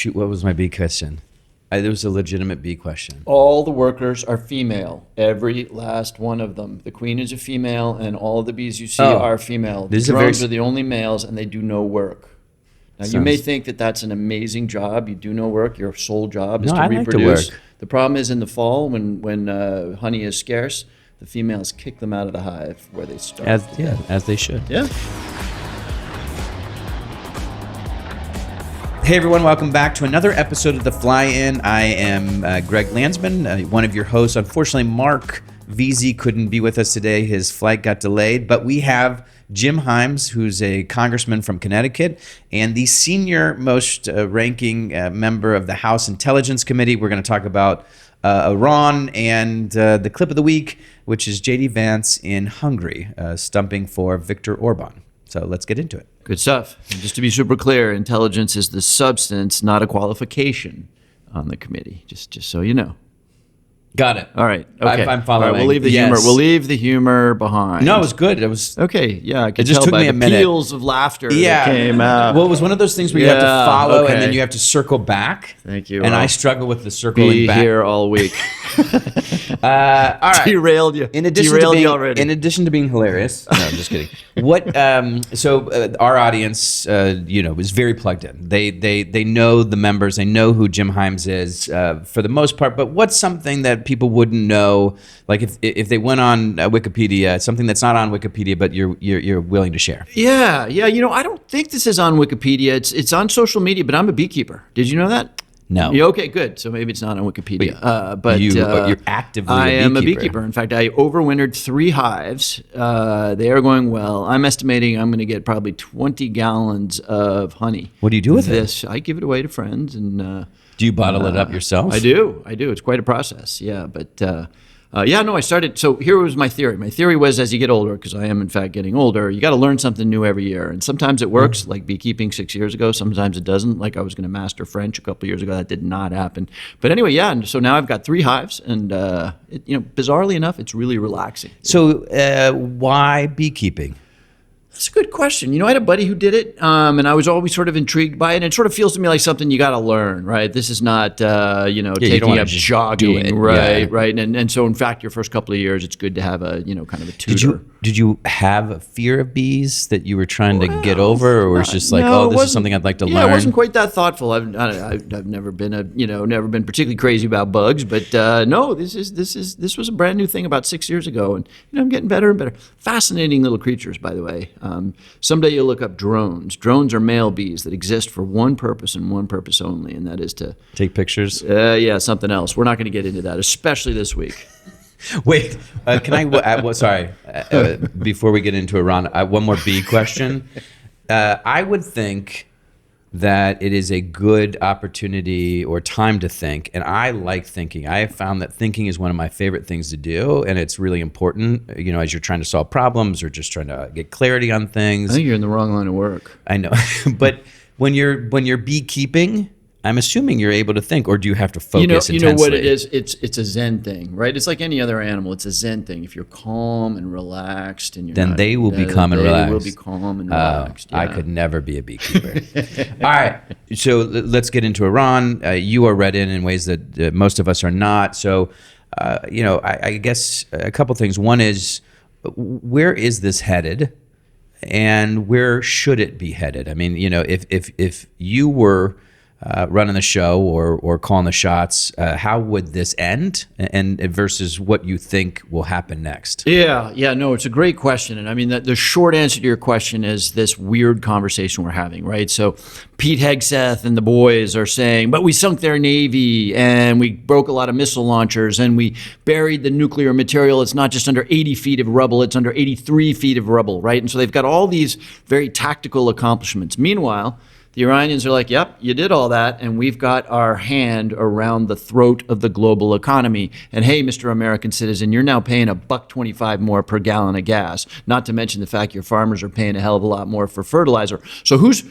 Shoot, what was my bee question? There was a legitimate bee question. All the workers are female. Every last one of them. The queen is a female, and all of the bees you see are female. The drones are the only males, and they do no work. Now, you may think that that's an amazing job. You do no work. Your sole job is to reproduce. Like to work. The problem is in the fall when honey is scarce, the females kick them out of the hive where they start. As they should. Yeah. Hey everyone, welcome back to another episode of The Fly-In. I am Greg Landsman, one of your hosts. Unfortunately, Mark VZ couldn't be with us today. His flight got delayed, but we have Jim Himes, who's a congressman from Connecticut and the senior most ranking member of the House Intelligence Committee. We're going to talk about Iran and the clip of the week, which is JD Vance in Hungary, stumping for Viktor Orbán. So let's get into it. Good stuff. And just to be super clear, intelligence is the substance, not a qualification on the committee, just so you know. Got it. All right. Okay. I'm following. All right, we'll leave the humor. We'll leave the humor behind. No, it was good. It was okay. Yeah, I could it just tell took by me a the minute. peals of laughter that came out. Well, it was one of those things where you have to follow and then you have to circle back. Thank you. And I struggle with the circling back. Be here all week. All right. Derailed you. In addition to being hilarious. No, I'm just kidding. Our audience, is very plugged in. They know the members. They know who Jim Himes is for the most part. But what's something that people wouldn't know? Like if they went on Wikipedia, something that's not on Wikipedia, but you're willing to share. Yeah. I don't think this is on Wikipedia. It's on social media, but I'm a beekeeper. Did you know that? No. Okay, good. So maybe it's not on Wikipedia. But you're actively I a beekeeper. am a beekeeper. In fact, I overwintered 3 hives. They are going well. I'm estimating I'm going to get probably 20 gallons of honey. What do you do with it? I give it away to friends. And do you bottle it up yourself? I do. It's quite a process. Yeah, but I started. So here was my theory. My theory was, as you get older, because I am in fact getting older, you got to learn something new every year. And sometimes it works, like beekeeping 6 years ago. Sometimes it doesn't. Like I was going to master French a couple of years ago. That did not happen. But anyway, and so now I've got 3 hives, and bizarrely enough, it's really relaxing. So why beekeeping? That's a good question. I had a buddy who did it, and I was always sort of intrigued by it. And it sort of feels to me like something you got to learn, right? This is not, taking up jogging, right? Yeah. Right. And so, in fact, your first couple of years, it's good to have a, kind of a tutor. Did you have a fear of bees that you were trying to get over, or was just like, this is something I'd like to learn? Yeah, I wasn't quite that thoughtful. I've never been never been particularly crazy about bugs, but no, this was a brand new thing about 6 years ago, and I'm getting better and better. Fascinating little creatures, by the way. Someday you'll look up drones. Drones are male bees that exist for one purpose and one purpose only, and that is to take pictures. Something else. We're not going to get into that, especially this week. Wait, can I? Sorry. Before we get into Iran, one more bee question. I would think that it is a good opportunity or time to think, and I like thinking. I have found that thinking is one of my favorite things to do, and it's really important, as you're trying to solve problems or just trying to get clarity on things. I think you're in the wrong line of work. I know, but when you're beekeeping, I'm assuming you're able to think, or do you have to focus intensely? You know what it is? It's a Zen thing, right? It's like any other animal. It's a Zen thing. If you're calm and relaxed, and they will be calm and relaxed. They will be calm and relaxed. I could never be a beekeeper. All right, so let's get into Iran. You are read in ways that most of us are not. So, I guess a couple things. One is, where is this headed, and where should it be headed? I mean, if you were running the show or calling the shots, how would this end, and versus what you think will happen next? No, it's a great question. And I mean, the short answer to your question is this weird conversation we're having, right? So Pete Hegseth and the boys are saying, but we sunk their Navy and we broke a lot of missile launchers and we buried the nuclear material. It's not just under 80 feet of rubble, it's under 83 feet of rubble, right? And so they've got all these very tactical accomplishments. Meanwhile, the Iranians are like, yep, you did all that, and we've got our hand around the throat of the global economy. And hey, Mr. American citizen, you're now paying $1.25 more per gallon of gas, not to mention the fact your farmers are paying a hell of a lot more for fertilizer. So whose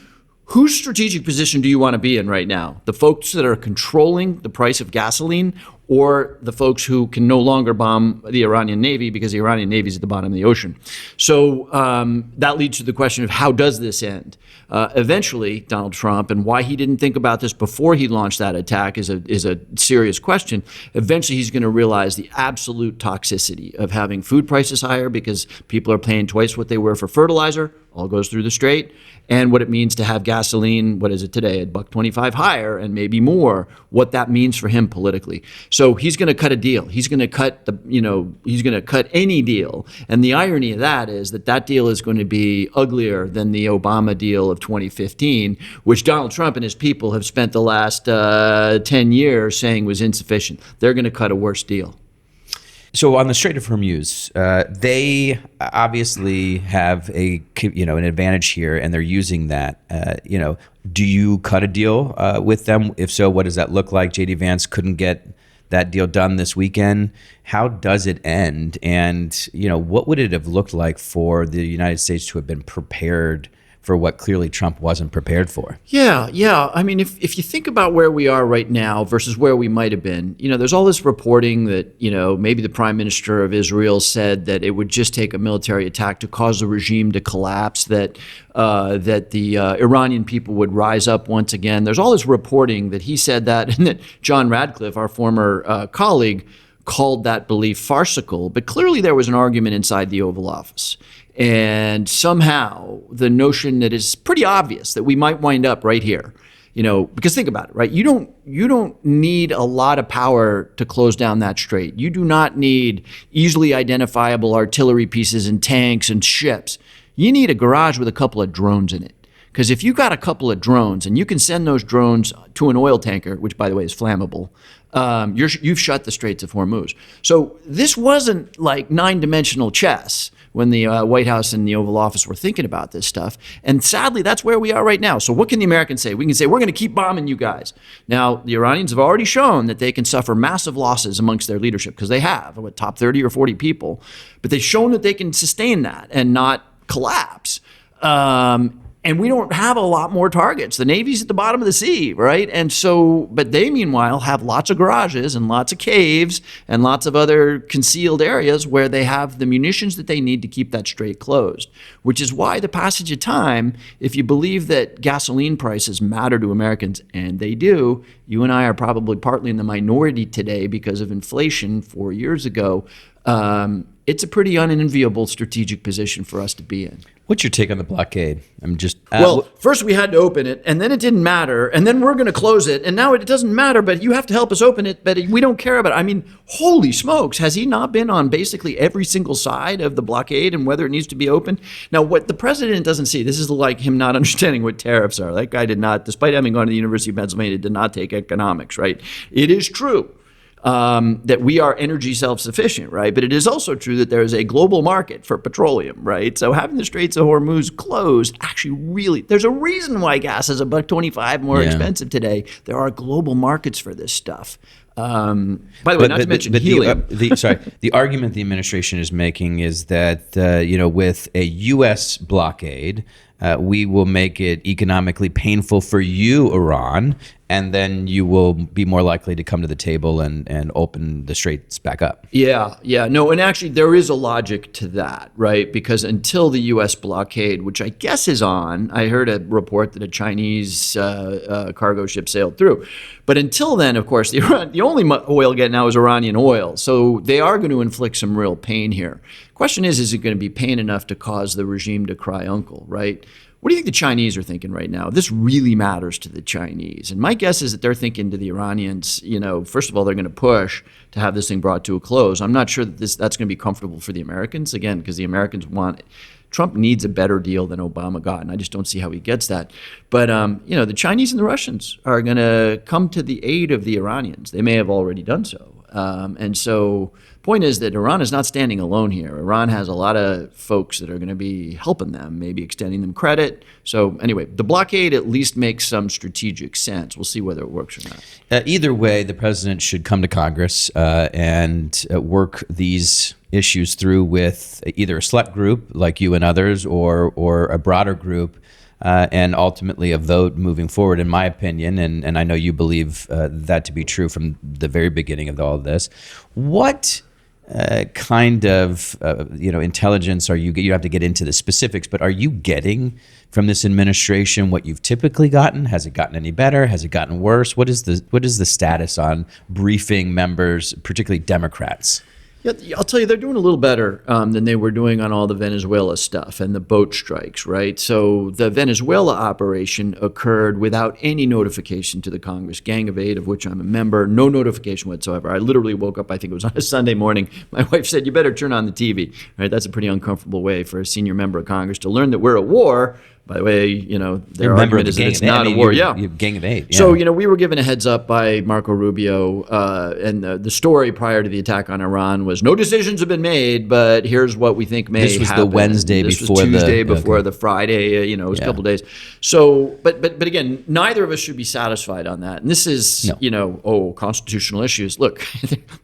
strategic position do you want to be in right now? The folks that are controlling the price of gasoline, or the folks who can no longer bomb the Iranian Navy because the Iranian Navy is at the bottom of the ocean. So that leads to the question of how does this end? Eventually, Donald Trump, and why he didn't think about this before he launched that attack is a serious question. Eventually, he's going to realize the absolute toxicity of having food prices higher because people are paying twice what they were for fertilizer, all goes through the strait, and what it means to have gasoline, what is it today, $1.25 higher and maybe more, what that means for him politically. So he's going to cut a deal. He's going to cut he's going to cut any deal. And the irony of that is that deal is going to be uglier than the Obama deal of 2015, which Donald Trump and his people have spent the last 10 years saying was insufficient. They're going to cut a worse deal. So on the Strait of Hormuz, they obviously have an advantage here, and they're using that. Do you cut a deal with them? If so, what does that look like? JD Vance couldn't get that deal done this weekend. How does it end? And what would it have looked like for the United States to have been prepared for what clearly Trump wasn't prepared for? Yeah. I mean, if you think about where we are right now versus where we might have been, there's all this reporting that, maybe the Prime Minister of Israel said that it would just take a military attack to cause the regime to collapse, that the Iranian people would rise up once again. There's all this reporting that he said that, and that John Radcliffe, our former colleague, called that belief farcical. But clearly there was an argument inside the Oval Office. And somehow the notion that is pretty obvious that we might wind up right here, because think about it, right? You don't need a lot of power to close down that strait. You do not need easily identifiable artillery pieces and tanks and ships. You need a garage with a couple of drones in it. Because if you got a couple of drones and you can send those drones to an oil tanker, which by the way is flammable, you've shut the Straits of Hormuz. So this wasn't like 9-dimensional chess when the White House and the Oval Office were thinking about this stuff. And sadly, that's where we are right now. So what can the Americans say? We can say, we're going to keep bombing you guys. Now, the Iranians have already shown that they can suffer massive losses amongst their leadership, because they have, top 30 or 40 people. But they've shown that they can sustain that and not collapse. And we don't have a lot more targets. The Navy's at the bottom of the sea, right? And so, but they meanwhile have lots of garages and lots of caves and lots of other concealed areas where they have the munitions that they need to keep that strait closed, which is why the passage of time, if you believe that gasoline prices matter to Americans, and they do, you and I are probably partly in the minority today because of inflation 4 years ago. It's a pretty unenviable strategic position for us to be in. What's your take on the blockade? First we had to open it, and then it didn't matter, and then we're going to close it, and now it doesn't matter, but you have to help us open it, but we don't care about it. I mean, holy smokes, has he not been on basically every single side of the blockade and whether it needs to be opened? Now, what the president doesn't see, this is like him not understanding what tariffs are. That guy did not, despite having gone to the University of Pennsylvania, did not take economics, right? It is true that we are energy self-sufficient, right? But it is also true that there is a global market for petroleum, right? So having the Straits of Hormuz closed actually really, there's a reason why gas is $1.25 more expensive today. There are global markets for this stuff. By the way, not to mention helium. The argument the administration is making is that, with a U.S. blockade, we will make it economically painful for you, Iran, and then you will be more likely to come to the table and open the straits back up. Yeah. No, and actually there is a logic to that, right? Because until the U.S. blockade, which I guess is on, I heard a report that a Chinese cargo ship sailed through. But until then, of course, the only oil getting out is Iranian oil. So they are going to inflict some real pain here. Question is it going to be pain enough to cause the regime to cry uncle, right? What do you think the Chinese are thinking right now? This really matters to the Chinese. And my guess is that they're thinking to the Iranians, first of all, they're going to push to have this thing brought to a close. I'm not sure that that's going to be comfortable for the Americans, again, because the Americans Trump needs a better deal than Obama got, and I just don't see how he gets that. But, the Chinese and the Russians are going to come to the aid of the Iranians. They may have already done so. And so point is that Iran is not standing alone here. Iran has a lot of folks that are going to be helping them, maybe extending them credit. So anyway, the blockade at least makes some strategic sense. We'll see whether it works or not. Either way, the president should come to Congress and work these issues through with either a select group like you and others or a broader group and ultimately a vote moving forward, in my opinion. And I know you believe that to be true from the very beginning of all of this. What kind of intelligence are you have to get into the specifics, but are you getting from this administration what you've typically gotten? Has it gotten any better? Has it gotten worse? What is the status on briefing members, particularly Democrats? Yeah, I'll tell you, they're doing a little better than they were doing on all the Venezuela stuff and the boat strikes, right? So the Venezuela operation occurred without any notification to the Congress Gang of Eight, of which I'm a member, no notification whatsoever. I literally woke up, I think it was on a Sunday morning. My wife said, you better turn on the TV, right? That's a pretty uncomfortable way for a senior member of Congress to learn that we're at war. By the way, their argument is that it's not a war. You Gang of Eight. Yeah. So, we were given a heads up by Marco Rubio, and the story prior to the attack on Iran was no decisions have been made, but here's what we think may happen. This was the Wednesday before the... This was Tuesday before the Friday, it was a couple days. So, but again, neither of us should be satisfied on that. And this is, constitutional issues. Look,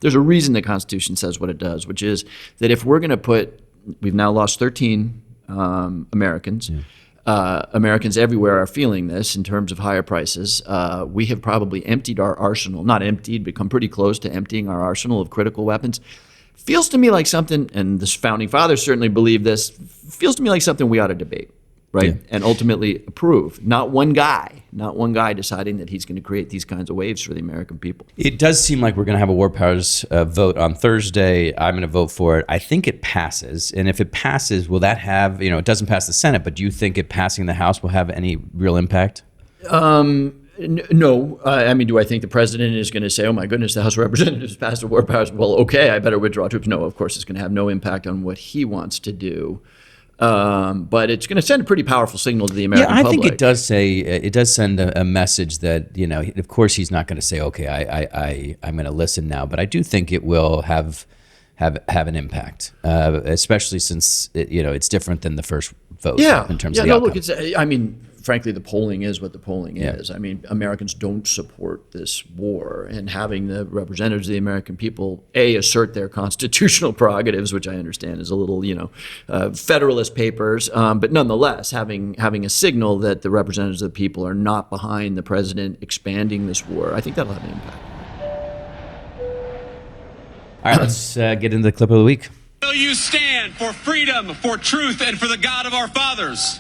there's a reason the Constitution says what it does, which is that if we're going to we've now lost 13 Americans. Yeah. Americans everywhere are feeling this in terms of higher prices. We have probably emptied our arsenal, not emptied, but come pretty close to emptying our arsenal of critical weapons. Feels to me like something, and the founding fathers certainly believe this, feels to me like something we ought to debate, right? Yeah. And ultimately approve. Not one guy deciding that he's going to create these kinds of waves for the American people. It does seem like we're going to have a war powers vote on Thursday. I'm going to vote for it. I think it passes. And if it passes, will that have, it doesn't pass the Senate, but do you think it passing the House will have any real impact? No. Do I think the president is going to say, oh my goodness, the House of Representatives passed a war powers? Well, okay, I better withdraw troops. No, of course, it's going to have no impact on what he wants to do. But it's going to send a pretty powerful signal to the American public. Yeah, I think it does send a message that, of course he's not going to say, okay, I'm going to listen now, but I do think it will have an impact, especially since it's different than the first vote in terms of the outcome. Frankly, the polling is what the polling is. Americans don't support this war, and having the representatives of the American people, assert their constitutional prerogatives, which I understand is a little, Federalist Papers, but nonetheless, having a signal that the representatives of the people are not behind the president expanding this war, I think that'll have an impact. All right, let's get into the clip of the week. Will you stand for freedom, for truth, and for the God of our fathers?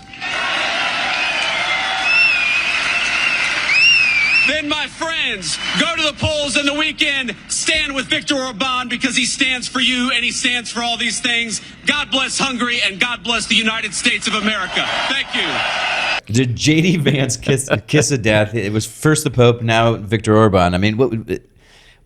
Then, my friends, go to the polls in the weekend, stand with Viktor Orbán because he stands for you and he stands for all these things. God bless Hungary and God bless the United States of America. Thank you. Did JD Vance kiss of death? It was first the Pope, now Viktor Orbán.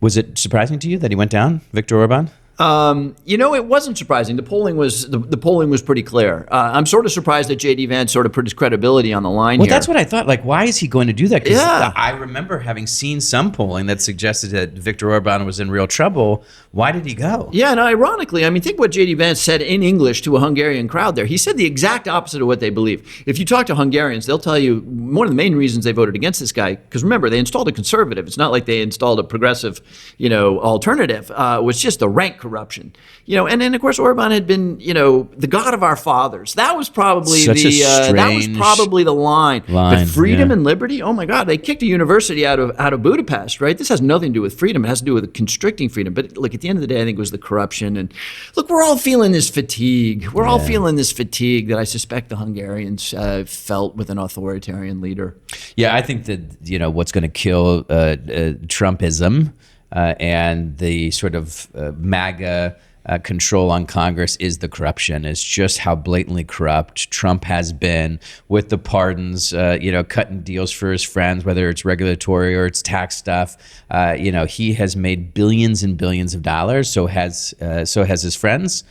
Was it surprising to you that he went down, Viktor Orbán? It wasn't surprising. The polling was pretty clear. I'm sort of surprised that JD Vance sort of put his credibility on the line here. Well, that's what I thought. Like, why is he going to do that? Because I remember having seen some polling that suggested that Viktor Orbán was in real trouble. Why did he go? Yeah, and ironically, think what JD Vance said in English to a Hungarian crowd there. He said the exact opposite of what they believe. If you talk to Hungarians, they'll tell you one of the main reasons they voted against this guy, because remember, they installed a conservative. It's not like they installed a progressive, alternative. It was just the rank corruption, and then of course Orbán had been, the God of our fathers. That was probably the line. But freedom and liberty, oh my God, they kicked a university out of Budapest, right? This has nothing to do with freedom. It has to do with constricting freedom. But look, at the end of the day, I think it was the corruption. And look, we're all feeling this fatigue. We're all feeling this fatigue that I suspect the Hungarians felt with an authoritarian leader. Yeah, I think that what's going to kill Trumpism. And the sort of MAGA control on Congress is the corruption. It's just how blatantly corrupt Trump has been with the pardons, cutting deals for his friends, whether it's regulatory or it's tax stuff. He has made billions and billions of dollars. So has his friends.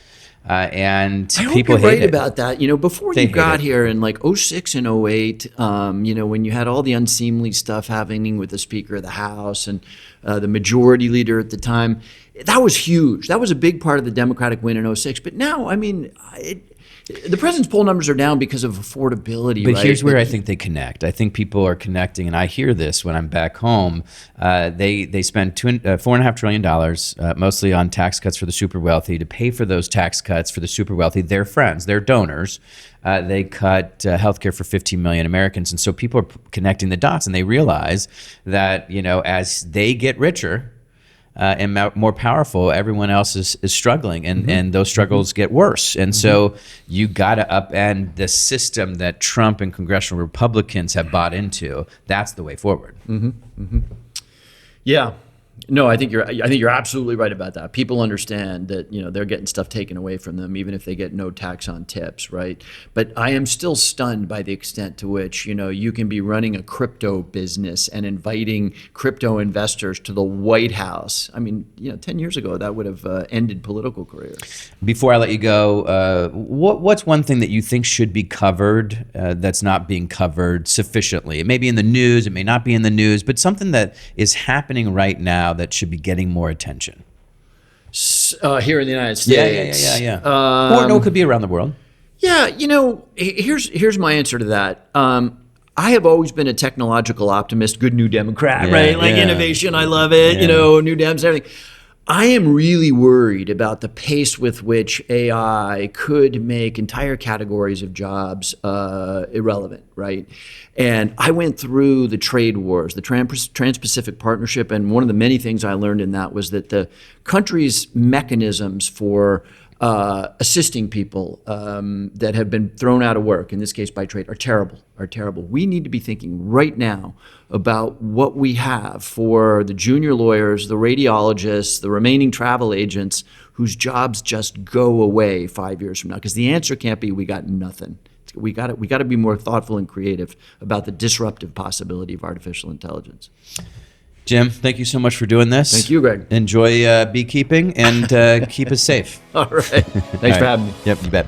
And I people hope you're right hate about that. Before you got here in like 06 and 08, when you had all the unseemly stuff happening with the Speaker of the House and the majority leader at the time, that was huge. That was a big part of the Democratic win in 06. But now, The president's poll numbers are down because of affordability. But right? here's where I think they connect. I think people are connecting, and I hear this when I'm back home. They spend $4.5 trillion, mostly on tax cuts for the super wealthy, to pay for those tax cuts for the super wealthy, their friends, their donors. They cut healthcare for 15 million Americans, and so people are connecting the dots, and they realize that as they get richer and more powerful, everyone else is struggling, and those struggles get worse. And so you got to upend the system that Trump and congressional Republicans have bought into. That's the way forward. Yeah. No, I think you're absolutely right about that. People understand that they're getting stuff taken away from them, even if they get no tax on tips, right? But I am still stunned by the extent to which you can be running a crypto business and inviting crypto investors to the White House. I mean, 10 years ago that would have ended political careers. Before I let you go, what's one thing that you think should be covered that's not being covered sufficiently? It may be in the news, it may not be in the news, but something that is happening right now that should be getting more attention here in the United States. Yeah. Or no, it could be around the world. Yeah, here's my answer to that. I have always been a technological optimist, good New Democrat, right? Like innovation, I love it. New Dems, everything. I am really worried about the pace with which AI could make entire categories of jobs irrelevant, right? And I went through the trade wars, the Trans-Pacific Partnership, and one of the many things I learned in that was that the country's mechanisms for assisting people that have been thrown out of work, in this case by trade, are terrible. We need to be thinking right now about what we have for the junior lawyers, the radiologists, the remaining travel agents whose jobs just go away 5 years from now. Because the answer can't be we got nothing. We got to be more thoughtful and creative about the disruptive possibility of artificial intelligence. Jim, thank you so much for doing this. Thank you, Greg. Enjoy beekeeping and keep us safe. All right. Thanks for having me. Yep, you bet.